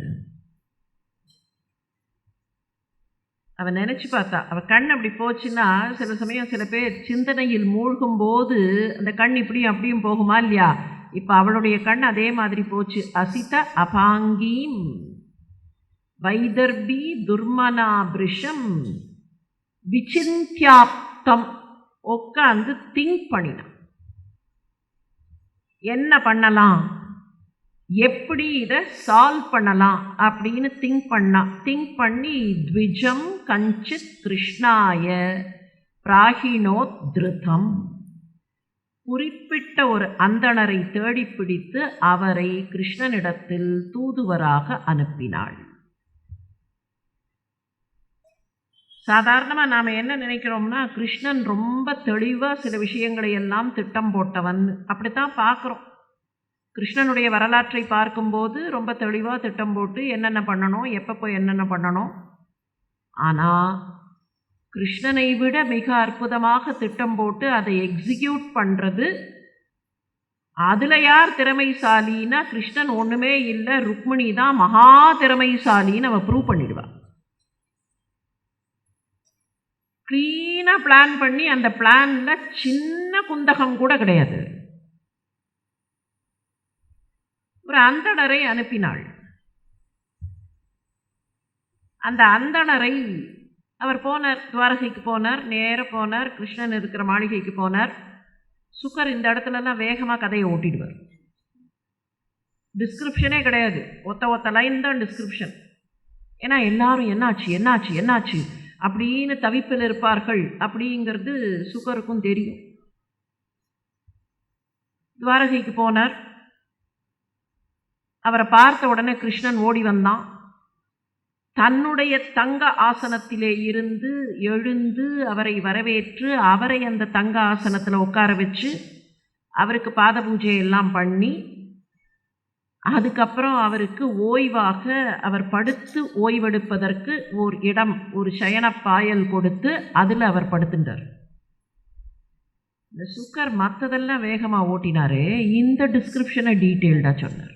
அவன் நினச்சி பார்த்தா, அவள் கண் அப்படி போச்சுன்னா சில சமயம் சில பேர் சிந்தனையில் மூழ்கும் போது அந்த கண் இப்படியும் அப்படியும் போகுமா இல்லையா? இப்போ அவளுடைய கண் அதே மாதிரி போச்சு. அசித அபாங்கீம் வைதர்பி துர்மனா பிருஷம் விசிந்தியாப்தம். உட்காந்து திங்க் பண்ணினான், என்ன பண்ணலாம், எப்படி இதை சால்வ் பண்ணலாம் அப்படின்னு திங்க் பண்ணி த்விஜம் கஞ்சித் கிருஷ்ணாய பிராகிணோத்ருதம், குறிப்பிட்ட ஒரு அந்தணரை தேடி பிடித்து அவரை கிருஷ்ணனிடத்தில் தூதுவராக அனுப்பினாள். சாதாரணமாக நாம் என்ன நினைக்கிறோம்னா, கிருஷ்ணன் ரொம்ப தெளிவாக சில விஷயங்களை எல்லாம் திட்டம் போட்டவன், அப்படித்தான் பார்க்குறோம். கிருஷ்ணனுடைய வரலாற்றை பார்க்கும்போது ரொம்ப தெளிவாக திட்டம் போட்டு என்னென்ன பண்ணணும், எப்பப்போ என்னென்ன பண்ணணும். ஆனால் கிருஷ்ணனை விட மிக அற்புதமாக திட்டம் போட்டு அதை எக்ஸிக்யூட் பண்ணுறது, அதில் யார் திறமைசாலின்னா கிருஷ்ணன் ஒன்றுமே இல்லை, ருக்மிணி தான் மகா திறமைசாலின்னு அவன் ப்ரூவ் பண்ணிடுவான். க்ளீனாக பிளான் பண்ணி அந்த பிளானில் சின்ன குந்தகம் கூட கிடையாது. ஒரு அந்தணரை அனுப்பினாள். அந்த அந்தணரை அவர் போனார், துவாரகைக்கு போனார், நேராக போனார், கிருஷ்ணன் இருக்கிற மாளிகைக்கு போனார். சுக்கர் இந்த இடத்துலலாம் வேகமாக கதையை ஓட்டிடுவார், டிஸ்கிரிப்ஷனே கிடையாது, ஒத்த லைன் தான் டிஸ்கிரிப்ஷன். ஏன்னா எல்லாரும் என்னாச்சு என்னாச்சு என்னாச்சு அப்படின்னு தவிப்பில் இருப்பார்கள் அப்படிங்கிறது சுக்கருக்கும் தெரியும். துவாரகைக்கு போனார். அவரை பார்த்த உடனே கிருஷ்ணன் ஓடி வந்தான். தன்னுடைய தங்க ஆசனத்திலே இருந்து எழுந்து அவரை வரவேற்று அவரை அந்த தங்க ஆசனத்தில் உட்கார வச்சு அவருக்கு பாத பூஜை எல்லாம் பண்ணி அதுக்கப்புறம் அவருக்கு ஓய்வாக அவர் படுத்து ஓய்வெடுப்பதற்கு ஒரு இடம், ஒரு சயனப்பாயல் கொடுத்து அதில் அவர் படுத்துட்டார். இந்த சுக்கர் மற்றதெல்லாம் வேகமாக ஓட்டினாரே, இந்த டிஸ்கிரிப்ஷனை டீட்டெயில்டாக சொன்னார்.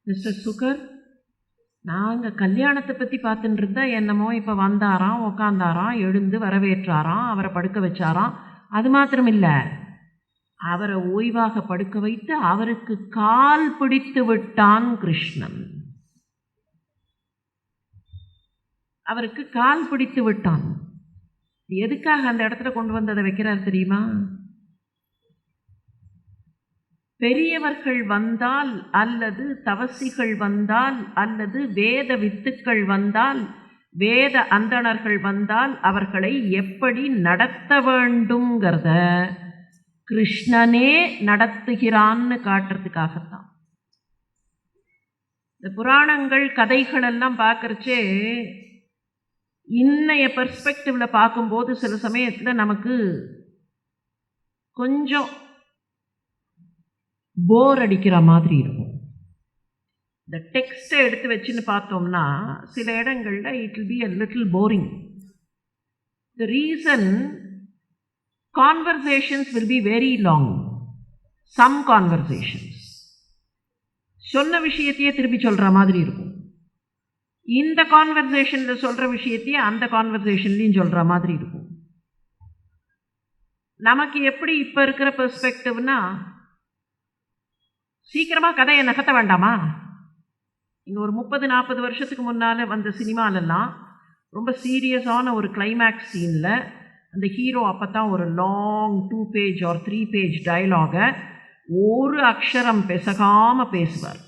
மிஸ்டர் சுகர், நாங்கள் கல்யாணத்தை பற்றி பார்த்துட்டு இருந்தால் என்னமோ இப்போ வந்தாராம், உக்காந்தாராம், எழுந்து வரவேற்றாராம், அவரை படுக்க வச்சாராம். அது மாத்திரம் இல்லை, அவரை ஓய்வாக படுக்க வைத்து அவருக்கு கால் பிடித்து விட்டான் கிருஷ்ணன். அவருக்கு கால் பிடித்து விட்டான். எதுக்காக அந்த இடத்துல கொண்டு வந்ததை வைக்கிறார் தெரியுமா? பெரியவர்கள் வந்தால் அல்லது தவசிகள் வந்தால் அல்லது வேத வித்துக்கள் வந்தால், வேத அந்தணர்கள் வந்தால் அவர்களை எப்படி நடத்த வேண்டுங்கிறத கிருஷ்ணனே நடத்துகிறான்னு காட்டுறதுக்காகத்தான். இந்த புராணங்கள் கதைகள் எல்லாம் பார்க்கறச்சே இன்னைய பெர்ஸ்பெக்டிவில் பார்க்கும்போது சில சமயத்தில் நமக்கு கொஞ்சம் போர் அடிக்கிற மாதிரி இருக்கும். இந்த டெக்ஸ்ட்டை எடுத்து வச்சுன்னு பார்த்தோம்னா சில இடங்களில் it will be a little boring. The reason conversations will be very long. Some conversations சொன்ன விஷயத்தையே திருப்பி சொல்கிற மாதிரி இருக்கும். இந்த கான்வர்சேஷனில் சொல்கிற விஷயத்தையே அந்த கான்வர்சேஷன்லையும் சொல்கிற மாதிரி இருக்கும். நமக்கு எப்படி இப்போ இருக்கிற பெர்ஸ்பெக்டிவ்னா, சீக்கிரமாக கதையை நகர்த்த வேண்டாமா? இங்கே ஒரு 30-40 வருஷத்துக்கு முன்னால் வந்த சினிமாலெல்லாம் ரொம்ப சீரியஸான ஒரு கிளைமேக்ஸ் சீனில் அந்த ஹீரோ அப்போ தான் ஒரு லாங் 2 page or 3 page டயலாகை ஒரு அக்ஷரம் பெசகாமல் பேசுவார்.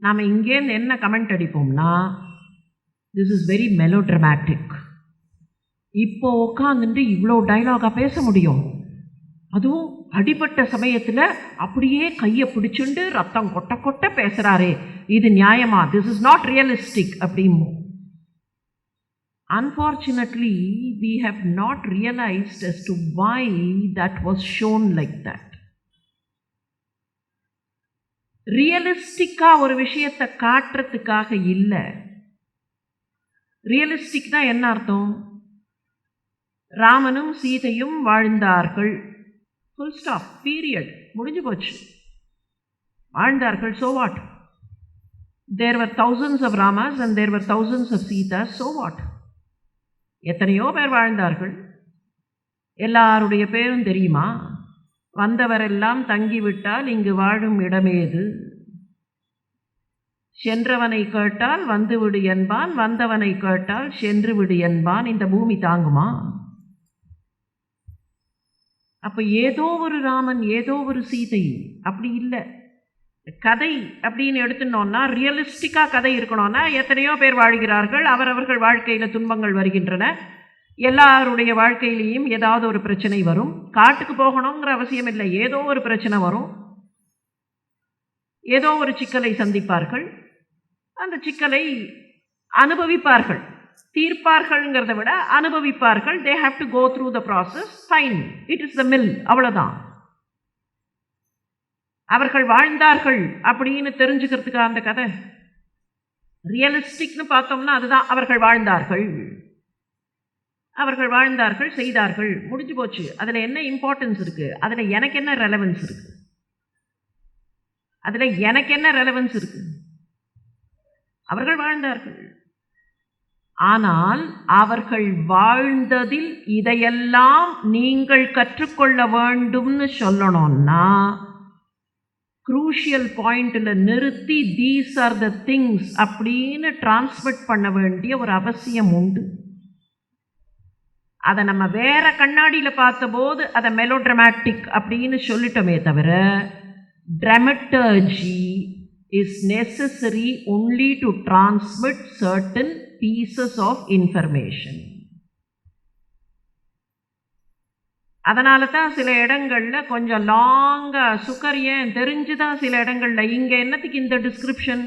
நாம் இங்கேருந்து என்ன கமெண்ட் அடிப்போம்னா, திஸ் இஸ் வெரி மெலோட்ரமேட்டிக். இப்போ உட்காந்துட்டு இவ்வளோ டைலாகாக பேச முடியும்? அதுவும் அடிபட்ட சமயத்தில் அப்படியே கையை பிடிச்சுண்டு ரத்தம் கொட்ட கொட்ட பேசுகிறாரே, இது நியாயமா? திஸ் இஸ் நாட் ரியலிஸ்டிக் அப்படிமோ. Unfortunately, we have not realized as to why that was shown like that. ரியலிஸ்டிக்காக ஒரு விஷயத்தை காட்டுறதுக்காக இல்லை. ரியலிஸ்டிக்னா என்ன அர்த்தம்? ராமனும் சீதையும் வாழ்ந்தார்கள், ஃபுல் ஸ்டாப், பீரியட், முடிஞ்சு போச்சு. வாழ்ந்தார்கள், so what? There were thousands of Ramas and there were thousands of Sitas, so what? எத்தனையோ பேர் வாழ்ந்தார்கள், எல்லாருடைய பேரும் தெரியுமா? வந்தவரெல்லாம் தங்கிவிட்டால் இங்கு வாழும் இடமேது, சென்றவனை கேட்டால் வந்துவிடு என்பான், வந்தவனை கேட்டால் சென்று விடு என்பான். இந்த பூமி தாங்குமா? அப்போ ஏதோ ஒரு ராமன், ஏதோ ஒரு சீதை அப்படி இல்லை. கதை அப்படின்னு எடுத்துனோன்னா, ரியலிஸ்டிக்காக கதை இருக்கணும்னா எத்தனையோ பேர் வாழ்கிறார்கள், அவரவர்கள் வாழ்க்கையில் துன்பங்கள் வருகின்றன, எல்லாருடைய வாழ்க்கையிலையும் ஏதாவது ஒரு பிரச்சனை வரும். காட்டுக்கு போகணுங்கிற அவசியம் இல்லை, ஏதோ ஒரு பிரச்சனை வரும், ஏதோ ஒரு சிக்கலை சந்திப்பார்கள், அந்த சிக்கலை அனுபவிப்பார்கள். தீர்ப்பார்கள்ங்கிறத விட அனுபவிப்பார்கள். They have to go through the process. Fine, it is the mill, அவ்வளோதான். அவர்கள் வாழ்ந்தார்கள் அப்படின்னு தெரிஞ்சுக்கிறதுக்கு அந்த கதை ரியலிஸ்டிக்னு பார்த்தோம்னா அதுதான். அவர்கள் வாழ்ந்தார்கள், அவர்கள் வாழ்ந்தார்கள், செய்தார்கள், முடிஞ்சு போச்சு. அதில் என்ன இம்பார்ட்டன்ஸ் இருக்குது? அதில் எனக்கு என்ன ரெலவன்ஸ் இருக்குது? அதில் எனக்கு என்ன ரெலவன்ஸ் இருக்குது? அவர்கள் வாழ்ந்தார்கள். ஆனால் அவர்கள் வாழ்ந்ததில் இதையெல்லாம் நீங்கள் கற்றுக்கொள்ள வேண்டும்னு சொல்லணும்னா குரூஷியல் பாயிண்டில் நிறுத்தி தீஸ் ஆர் த திங்ஸ் அப்படின்னு டிரான்ஸ்மிட் பண்ண வேண்டிய ஒரு அவசியம் உண்டு. அதை நம்ம வேற கண்ணாடியில் பார்த்தபோது அதை மெலோட்ரமேட்டிக் அப்படின்னு சொல்லிட்டோமே தவிர, dramaturgy is necessary only to transmit certain pieces of information. அதனால தான் சில இடங்களில் கொஞ்சம் லாங்காக சுகர் ஏன் தெரிஞ்சுதான் சில இடங்களில் இங்கே என்னத்துக்கு இந்த டிஸ்கிரிப்ஷன்?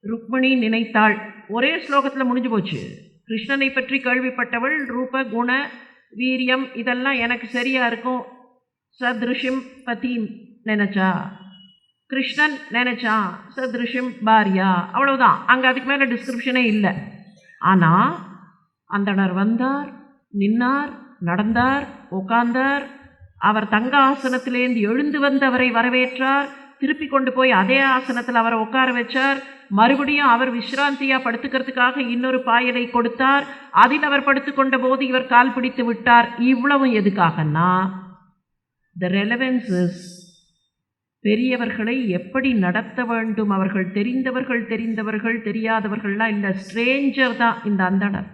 ருக்மிணி நினைத்தாள், ஒரே ஸ்லோகத்தில் முடிஞ்சு போச்சு. கிருஷ்ணனை பற்றி கேள்விப்பட்டவள், ரூப குண வீரியம் இதெல்லாம் எனக்கு சரியாக இருக்கும், சத்ருஷிம் பதி நினைச்சா, கிருஷ்ணன் நினைச்சான் சத்ருஷிம் பாரியா, அவ்வளவுதான். அங்கே அதுக்கு மேலே டிஸ்கிரிப்ஷனே இல்லை. ஆனால் அந்தணர் வந்தார், நின்னார், நடந்தார், உட்கார்ந்தார். அவர் தங்க ஆசனத்திலேருந்து எழுந்து வந்து அவரை வரவேற்றார். திருப்பி கொண்டு போய் அதே ஆசனத்தில் அவரை உட்கார வச்சார். மறுபடியும் அவர் விஸ்ராந்தியாக படுத்துக்கிறதுக்காக இன்னொரு பாயலை கொடுத்தார். அதில் அவர் படுத்துக்கொண்ட போது இவர் கால் பிடித்து விட்டார். இவ்வளவும் எதுக்காகன்னா, த ரெலவென்ஸ் இஸ் பெரியவர்களை எப்படி நடத்த வேண்டும். அவர்கள் தெரிந்தவர்கள் தெரியாதவர்கள்லாம் இல்லை, ஸ்ட்ரேஞ்சர் தான் இந்த அந்தணர்.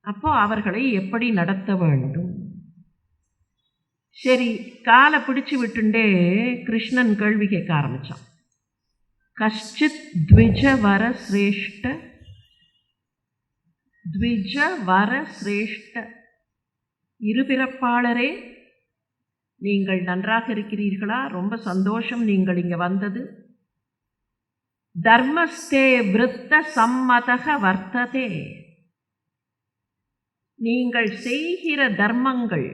அப்போ அவர்களை எப்படி நடத்த வேண்டும்? சரி, காலை பிடிச்சு விட்டுண்டே கிருஷ்ணன் கேள்வி கேட்க ஆரம்பித்தான். கஷ்டித் த்விஜவர சிரேஷ்ட, த்விஜவர சிரேஷ்ட, இருபிறப்பாளரே, நீங்கள் நன்றாக இருக்கிறீர்களா? ரொம்ப சந்தோஷம் நீங்கள் இங்கே வந்தது. தர்மஸ்தே விருத்த சம்மதக வர்த்ததே, நீங்கள் செய்கிற தர்மங்கள்,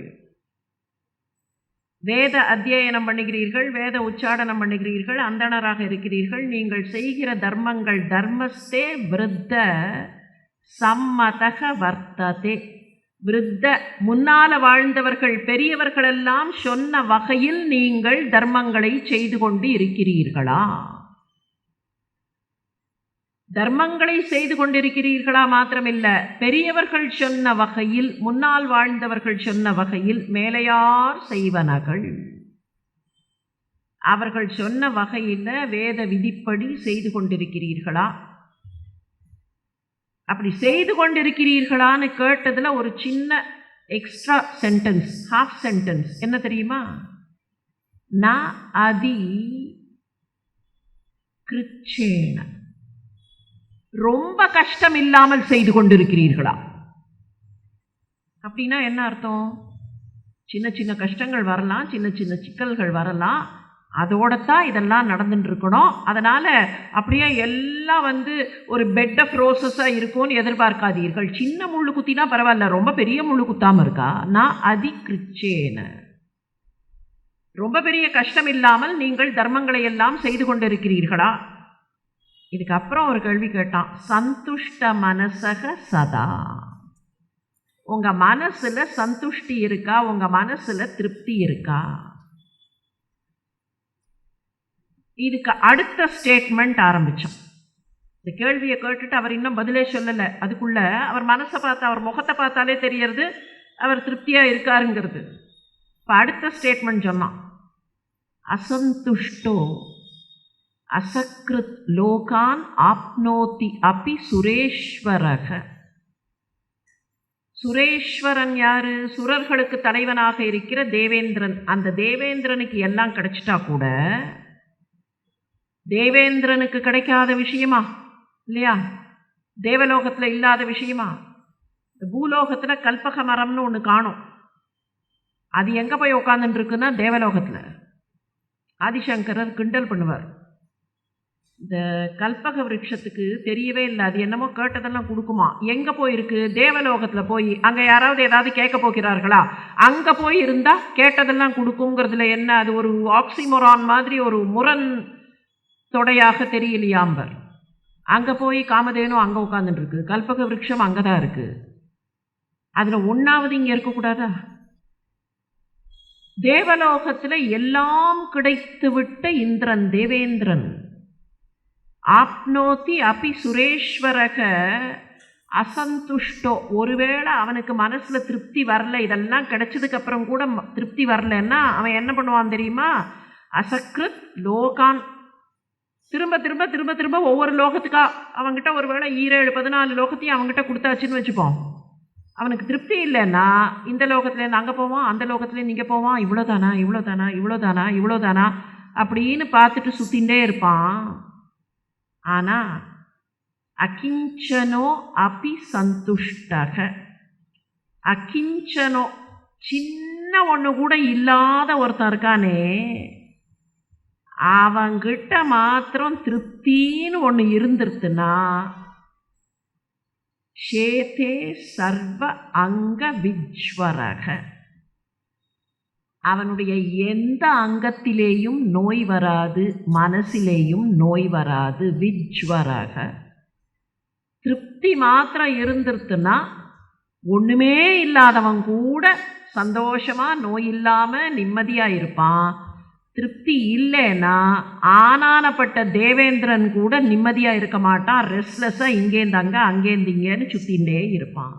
வேத அத்தியனம் பண்ணுகிறீர்கள், வேத உச்சாடனம் பண்ணுகிறீர்கள், அந்தணராக இருக்கிறீர்கள். நீங்கள் செய்கிற தர்மங்கள் தர்மஸ்தே விருத்த சம்மதக வர்த்ததே, விருத்த முன்னால வாழ்ந்தவர்கள் பெரியவர்களெல்லாம் சொன்ன வகையில் நீங்கள் தர்மங்களை செய்து கொண்டு இருக்கிறீர்களா? தர்மங்களை செய்து கொண்டிருக்கிறீர்களா மாத்திரமில்ல, பெரியவர்கள் சொன்ன வகையில், முன்னால் வாழ்ந்தவர்கள் சொன்ன வகையில் மேலையார் செய்வனகள், அவர்கள் சொன்ன வகையில் வேத விதிப்படி செய்து கொண்டிருக்கிறீர்களா? அப்படி செய்து கொண்டிருக்கிறீர்களான்னு கேட்டதில் ஒரு சின்ன எக்ஸ்ட்ரா சென்டென்ஸ், ஹாஃப் சென்டென்ஸ் என்ன தெரியுமா? ந அதி கிருச்சேன, ரொம்ப கஷ்டம் இல்லாமல் செய்து கொண்டிருக்கிறீர்களா? அப்படின்னா என்ன அர்த்தம்? சின்ன சின்ன கஷ்டங்கள் வரலாம், சின்ன சின்ன சிக்கல்கள் வரலாம், அதோடத்தான் இதெல்லாம் நடந்துட்டு இருக்கணும். அதனால் அப்படியே எல்லாம் ஒரு பெட் ஆஃப் ரோசஸாக இருக்கும்னு எதிர்பார்க்காதீர்கள். சின்ன முள்ளு குத்தினா பரவாயில்ல, ரொம்ப பெரிய முள்ளு குத்தாமல் இருக்கா? நான் அதிகிருச்சேன, ரொம்ப பெரிய கஷ்டம் இல்லாமல் நீங்கள் தர்மங்களை எல்லாம் செய்து கொண்டிருக்கிறீர்களா? இதுக்கு அப்புறம் ஒரு கேள்வி கேட்டான். சந்துஷ்ட மனசக சதா, உங்கள் மனசில் சந்துஷ்டி இருக்கா? உங்கள் மனசில் திருப்தி இருக்கா? இதுக்கு அடுத்த ஸ்டேட்மெண்ட் ஆரம்பித்தோம். இந்த கேள்வியை கேட்டுட்டு அவர் இன்னும் பதிலே சொல்லலை. அதுக்குள்ளே அவர் மனசை பார்த்தா, அவர் முகத்தை பார்த்தாலே தெரியறது அவர் திருப்தியாக இருக்காருங்கிறது. இப்போ அடுத்த ஸ்டேட்மெண்ட் சொன்னான். அசந்துஷ்டோ அசக்ருத் லோகான் ஆப்னோதி அபி சுரேஸ்வரக. சுரேஸ்வரன் யாரு? சுரர்களுக்கு தலைவனாக இருக்கிற தேவேந்திரன். அந்த தேவேந்திரனுக்கு எல்லாம் கிடைச்சிட்டா கூட தேவேந்திரனுக்கு கிடைக்காத விஷயமா இல்லையா? தேவலோகத்தில் இல்லாத விஷயமா? பூலோகத்தில் கல்பக மரம்னு ஒன்று காணும். அது எங்கே போய் உட்காந்துட்டு இருக்குன்னா தேவலோகத்தில். ஆதிசங்கரர் கிண்டல் பண்ணுவார். இந்த கல்பக விருட்சத்துக்கு தெரியவே இல்லை, அது என்னமோ கேட்டதெல்லாம் கொடுக்குமா. எங்கே போயிருக்கு? தேவலோகத்தில் போய். அங்கே யாராவது ஏதாவது கேட்க போகிறார்களா? அங்கே போய் இருந்தால் கேட்டதெல்லாம் கொடுக்குங்கிறதுல என்ன? அது ஒரு ஆக்சிமோரான் மாதிரி, ஒரு முரண் தொடையாக தெரியலையாம்பர். அங்கே போய் காமதேனு அங்கே உட்காந்துட்டு இருக்கு, கல்பக விருட்சம் அங்கே தான் இருக்குது. அதில் ஒன்றாவது இங்கே இருக்கக்கூடாதா? தேவலோகத்தில் எல்லாம் கிடைத்து விட்ட இந்திரன், தேவேந்திரன், ஆப்னோதி அபி சுரேஸ்வரக அசந்துஷ்டோ, ஒருவேளை அவனுக்கு மனசில் திருப்தி வரல, இதெல்லாம் கிடைச்சதுக்கப்புறம் கூட திருப்தி வரலன்னா அவன் என்ன பண்ணுவான் தெரியுமா? அசக்ருத் லோகான், திரும்ப திரும்ப திரும்ப திரும்ப ஒவ்வொரு லோகத்துக்கா அவங்ககிட்ட ஒருவேளை 17-14 லோகத்தையும் அவங்ககிட்ட கொடுத்தாச்சுன்னு வச்சுப்போம். அவனுக்கு திருப்தி இல்லைன்னா இந்த லோகத்துலேருந்து அங்கே போவான், அந்த லோகத்துலேருந்து இங்கே போவான். இவ்வளோதானா இவ்வளோதானா இவ்வளோதானா இவ்வளோதானா அப்படின்னு பார்த்துட்டு சுற்றிகிட்டே இருப்பான். ஆனால் அகிஞ்சனோ அபி சந்துஷ்டக, அகிஞ்சனோ சின்ன ஒன்று கூட இல்லாத ஒருத்தன் இருக்கானே, அவங்கிட்ட மாத்திரம் திருப்தின்னு ஒன்று இருந்துருத்துனா ஷேதே சர்வ அங்க விஜ்வரக, அவனுடைய எந்த அங்கத்திலேயும் நோய் வராது, மனசிலேயும் நோய் வராது. விஜ்வராக திருப்தி மாத்திரம் இருந்துருத்துன்னா ஒன்றுமே இல்லாதவன் கூட சந்தோஷமாக நோய் இல்லாமல் நிம்மதியாக இருப்பான். திருப்தி இல்லைன்னா ஆனானப்பட்ட தேவேந்திரன் கூட நிம்மதியாக இருக்க மாட்டான். ரெஸ்ட்லெஸ்ஸாக இங்கேருந்து அங்கே அங்கேருந்து இங்கேன்னு சுற்றிகிட்டே இருப்பான்.